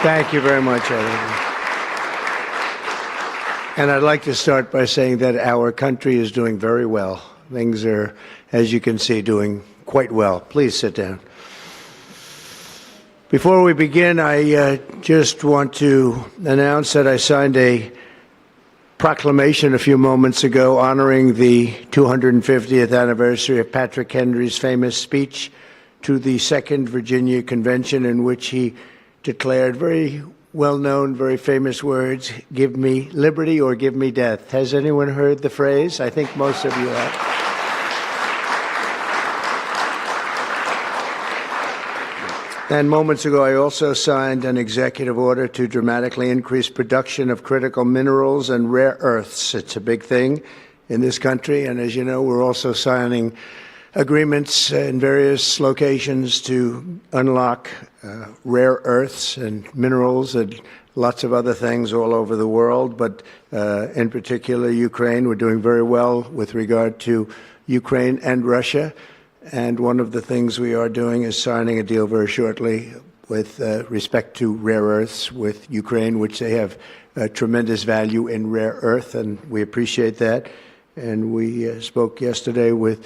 Thank you very much, everyone. And I'd like to start by saying that our country is doing very well. Things are, as you can see, doing quite well. Please sit down. Before we begin, I just want to announce that I signed a proclamation a few moments ago honoring the 250th anniversary of Patrick Henry's famous speech to the Second Virginia Convention, in which he declared very well-known, very famous words, "Give me liberty or give me death." Has anyone heard the phrase? I think most of you have. And moments ago, I also signed an executive order to dramatically increase production of critical minerals and rare earths. It's a big thing in this country, and as you know, we're also signing agreements in various locations to unlock rare earths and minerals and lots of other things all over the world, but in particular Ukraine. We're doing very well with regard to Ukraine and Russia. And one of the things we are doing is signing a deal very shortly with respect to rare earths with Ukraine, which they have tremendous value in rare earth, and we appreciate that. And we spoke yesterday with,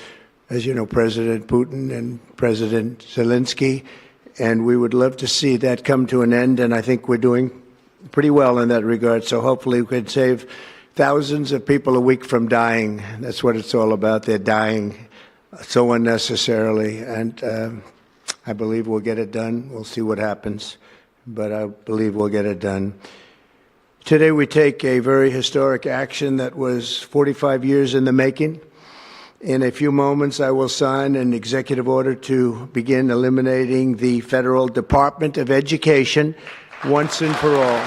as you know, President Putin and President Zelensky, and we would love to see that come to an end, and I think we're doing pretty well in that regard. So hopefully we can save thousands of people a week from dying. That's what it's all about. They're dying so unnecessarily, and I believe we'll get it done. We'll see what happens, but I believe we'll get it done. Today we take a very historic action that was 45 years in the making. In a few moments, I will sign an executive order to begin eliminating the federal Department of Education once and for all.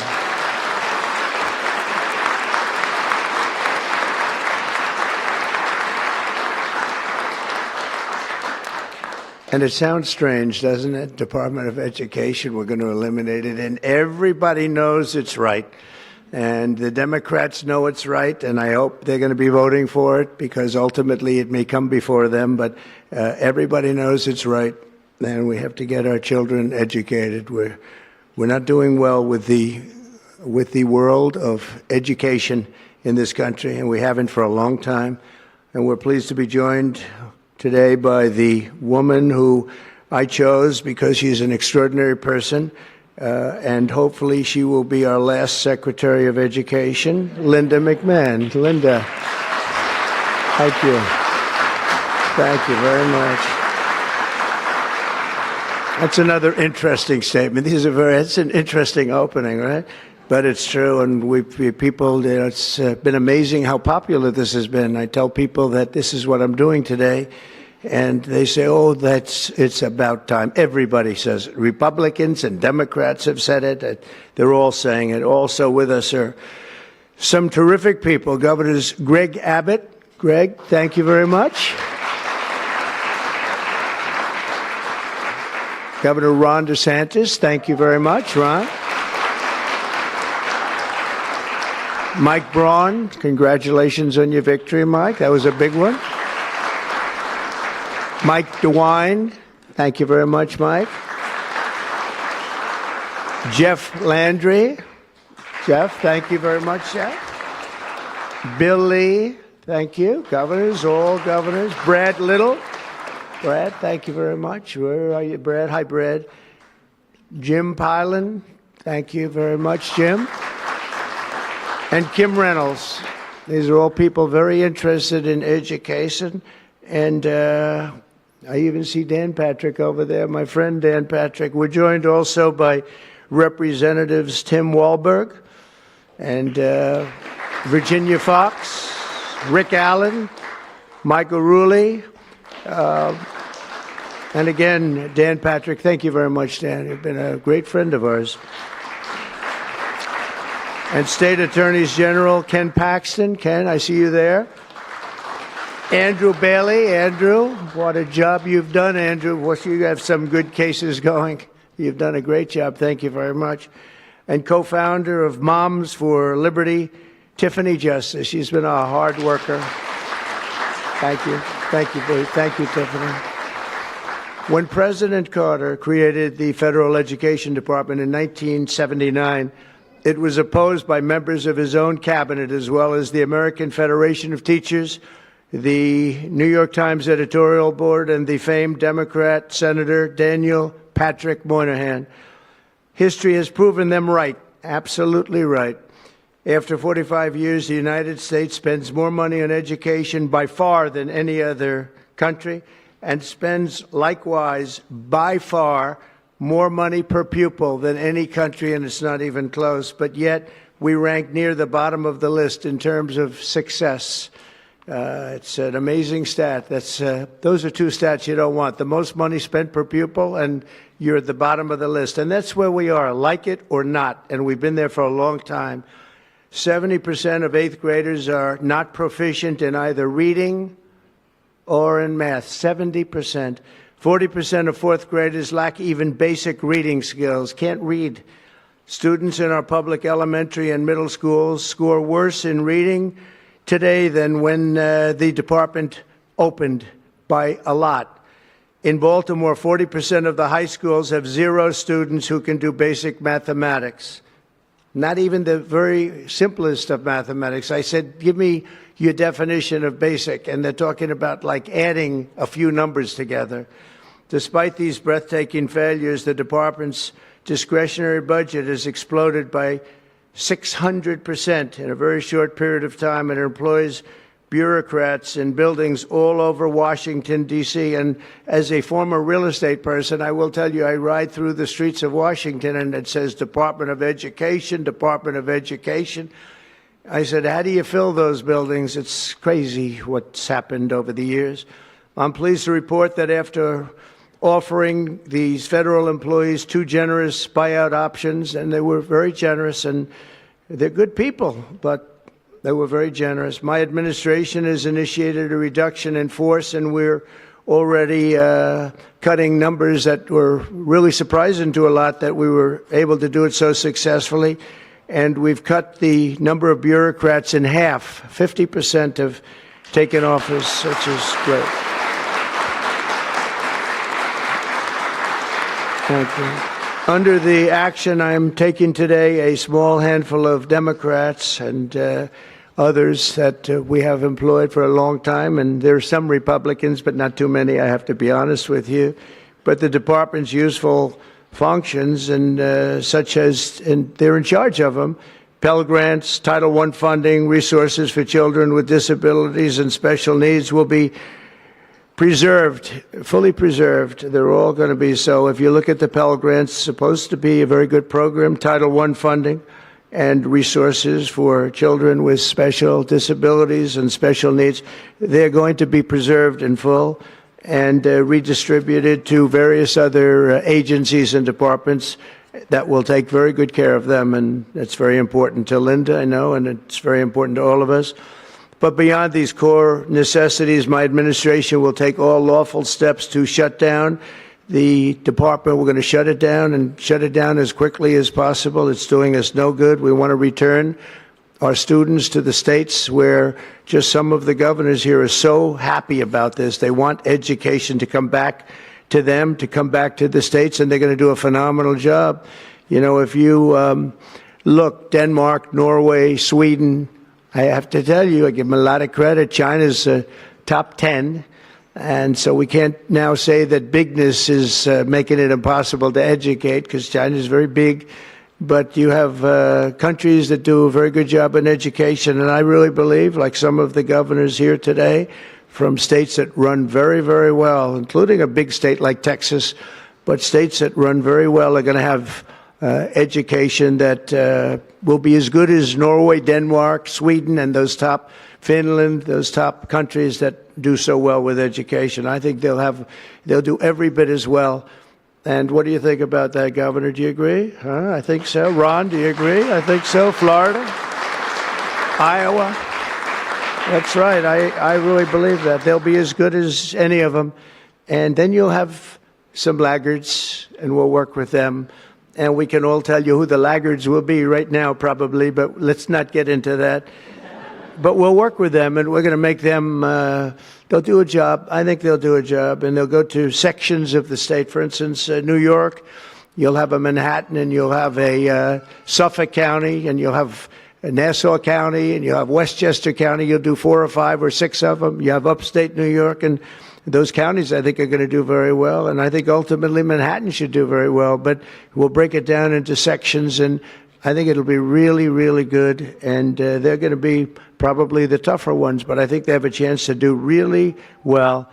And it sounds strange, doesn't it? Department of Education, we're going to eliminate it. And everybody knows it's right. And the Democrats know it's right, and I hope they're going to be voting for it, because ultimately it may come before them. But everybody knows it's right, and we have to get our children educated. We're not doing well with the world of education in this country, and we haven't for a long time. And we're pleased to be joined today by the woman who I chose because she's an extraordinary person, and hopefully she will be our last Secretary of Education, Linda McMahon. Linda, thank you. Thank you very much. That's another interesting statement. It's an interesting opening, right? But it's true, and people, it's been amazing how popular this has been. I tell people that this is what I'm doing today, and they say, oh, it's about time. Everybody says it. Republicans and Democrats have said it. They're all saying it. Also with us are some terrific people. Governors Greg Abbott. Greg, thank you very much. Governor Ron DeSantis, thank you very much, Ron. Mike Braun, congratulations on your victory, Mike. That was a big one. Mike DeWine, thank you very much, Mike. Jeff Landry. Jeff, thank you very much, Jeff. Bill Lee, thank you. Governors, all governors. Brad Little. Brad, thank you very much. Where are you, Brad? Hi, Brad. Jim Pilan, thank you very much, Jim. And Kim Reynolds. These are all people very interested in education. And I even see Dan Patrick over there, my friend Dan Patrick. We're joined also by Representatives Tim Walberg and Virginia Fox, Rick Allen, Michael Rulli, and again, Dan Patrick. Thank you very much, Dan. You've been a great friend of ours. And State Attorneys General Ken Paxton. Ken, I see you there. Andrew Bailey. Andrew, what a job you've done, Andrew. You have some good cases going. You've done a great job. Thank you very much. And co-founder of Moms for Liberty, Tiffany Justice. She's been a hard worker. Thank you. Thank you, Tiffany. When President Carter created the Federal Education Department in 1979, it was opposed by members of his own cabinet, as well as the American Federation of Teachers, the New York Times editorial board, and the famed Democrat Senator Daniel Patrick Moynihan. History has proven them right, absolutely right. After 45 years, the United States spends more money on education by far than any other country, and spends likewise by far more money per pupil than any country, and it's not even close. But yet we rank near the bottom of the list in terms of success. It's an amazing stat. Those are two stats you don't want: the most money spent per pupil, and you're at the bottom of the list. And that's where we are, like it or not, and we've been there for a long time. 70% of eighth graders are not proficient in either reading or in math. 70%. 40% of fourth graders lack even basic reading skills, can't read. Students in our public elementary and middle schools score worse in reading today than when the department opened, by a lot. In Baltimore, 40% of the high schools have 0 students who can do basic mathematics. Not even the very simplest of mathematics. I said, give me your definition of basic, and they're talking about like adding a few numbers together. Despite these breathtaking failures, the department's discretionary budget has exploded by 600% in a very short period of time, and it employs bureaucrats in buildings all over Washington, D.C. And as a former real estate person, I will tell you, I ride through the streets of Washington and it says Department of Education, Department of Education. I said, how do you fill those buildings? It's crazy what's happened over the years. I'm pleased to report that after offering these federal employees 2 generous buyout options, and they were very generous, and they're good people, but they were very generous. My administration has initiated a reduction in force, and we're already cutting numbers that were really surprising to a lot, that we were able to do it so successfully. And we've cut the number of bureaucrats in half. 50% have taken office, which is great. Thank you. Under the action I'm taking today, a small handful of Democrats and others that we have employed for a long time, and there are some Republicans, but not too many, I have to be honest with you. But the department's useful functions, and such as, and they're in charge of them: Pell Grants, Title I funding, resources for children with disabilities and special needs will be preserved, fully preserved. They're all going to be so. If you look at the Pell Grants, it's supposed to be a very good program. Title I funding and resources for children with special disabilities and special needs, they're going to be preserved in full and redistributed to various other agencies and departments that will take very good care of them. And it's very important to Linda, I know, and it's very important to all of us. But beyond these core necessities, my administration will take all lawful steps to shut down the department. We're going to shut it down, and shut it down as quickly as possible. It's doing us no good. We want to return our students to the states, where just some of the governors here are so happy about this. They want education to come back to them, to come back to the states, and they're going to do a phenomenal job. You know, if you look, Denmark, Norway, Sweden, I have to tell you, I give them a lot of credit. China's top 10. And so we can't now say that bigness is making it impossible to educate, because China is very big. But you have countries that do a very good job in education. And I really believe, like some of the governors here today, from states that run very, very well, including a big state like Texas, but states that run very well are going to have education that will be as good as Norway, Denmark, Sweden, and those top, Finland, those top countries that do so well with education. I think they'll do every bit as well. And what do you think about that, Governor? Do you agree? Huh? I think so. Ron, do you agree? I think so. Florida? Iowa? That's right. I really believe that. They'll be as good as any of them. And then you'll have some laggards, and we'll work with them. And we can all tell you who the laggards will be right now, probably, but let's not get into that. But we'll work with them, and we're going to make them, they'll they'll do a job. I think they'll do a job, and they'll go to sections of the state. For instance, New York, you'll have a Manhattan, and you'll have a Suffolk County, and you'll have Nassau County, and you'll have Westchester County. You'll do 4 or 5 or 6 of them. You have upstate New York, and those counties, I think, are going to do very well. And I think ultimately Manhattan should do very well. But we'll break it down into sections, and I think it'll be really, really good. And they're going to be probably the tougher ones, but I think they have a chance to do really well.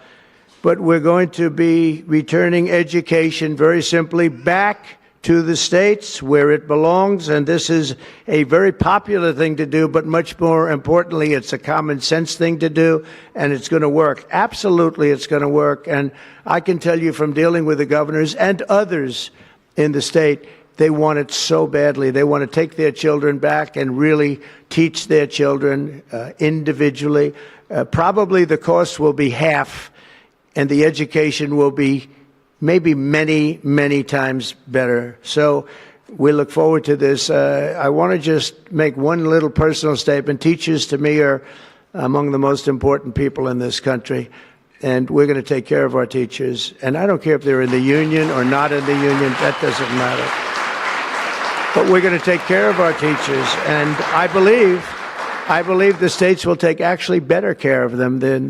But we're going to be returning education very simply back to the states where it belongs, and this is a very popular thing to do, but much more importantly, it's a common sense thing to do, and it's going to work. Absolutely, it's going to work, and I can tell you from dealing with the governors and others in the state, they want it so badly. They want to take their children back and really teach their children individually. Probably the cost will be half, and the education will be maybe many, many times better. So we look forward to this. I want to just make one little personal statement. Teachers, to me, are among the most important people in this country, and we're going to take care of our teachers. And I don't care if they're in the union or not in the union. That doesn't matter. But we're going to take care of our teachers, and I believe the states will take actually better care of them than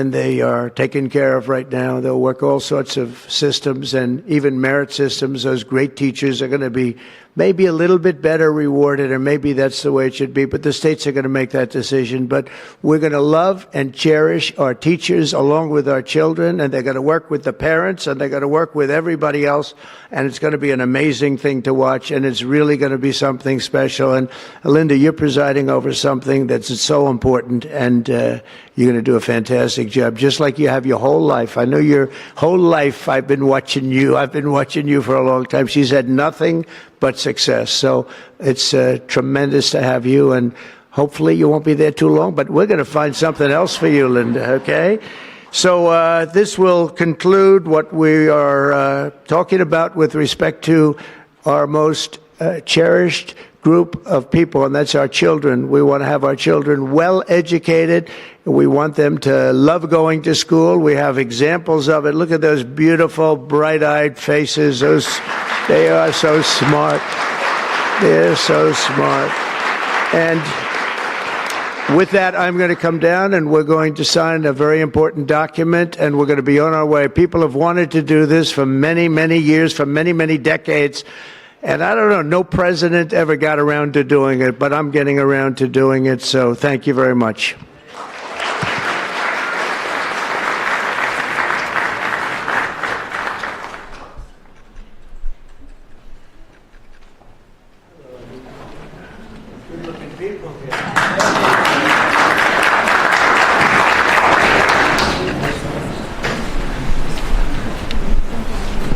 they are taken care of right now. They'll work all sorts of systems and even merit systems. Those great teachers are going to be maybe a little bit better rewarded, or maybe that's the way it should be, but the states are going to make that decision. But we're going to love and cherish our teachers along with our children, and they're going to work with the parents, and they're going to work with everybody else, and it's going to be an amazing thing to watch, and it's really going to be something special. And Linda, you're presiding over something that's so important, and you're going to do a fantastic job, just like you have your whole life. I know your whole life I've been watching you. I've been watching you for a long time. She's had nothing but success. So it's tremendous to have you, and hopefully you won't be there too long, but we're going to find something else for you, Linda, okay? So this will conclude what we are talking about with respect to our most cherished group of people, and that's our children. We want to have our children well educated. We want them to love going to school. We have examples of it. Look at those beautiful, bright-eyed faces. They are so smart. They're so smart. And with that, I'm going to come down, and we're going to sign a very important document, and we're going to be on our way. People have wanted to do this for many, many years, for many, many decades. And I don't know, no president ever got around to doing it, but I'm getting around to doing it, so thank you very much. Good-looking people here.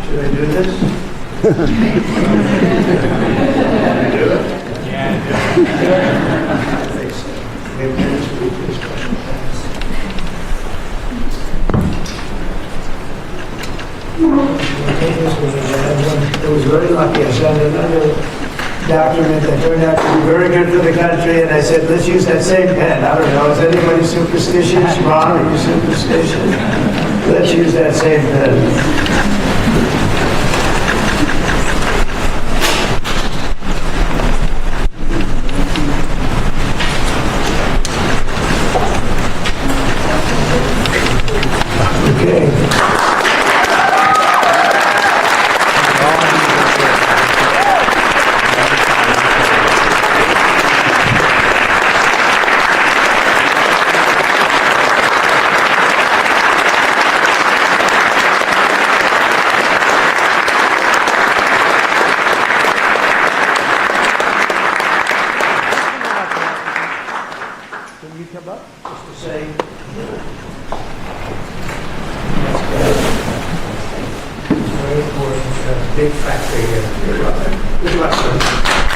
Should I do this? Do it? Yeah. It was very lucky. I signed another document that turned out to be very good for the country, and I said, let's use that same pen. I don't know, is anybody superstitious? Ron, are you superstitious? Let's use that same pen. Big factory here. Good luck, sir.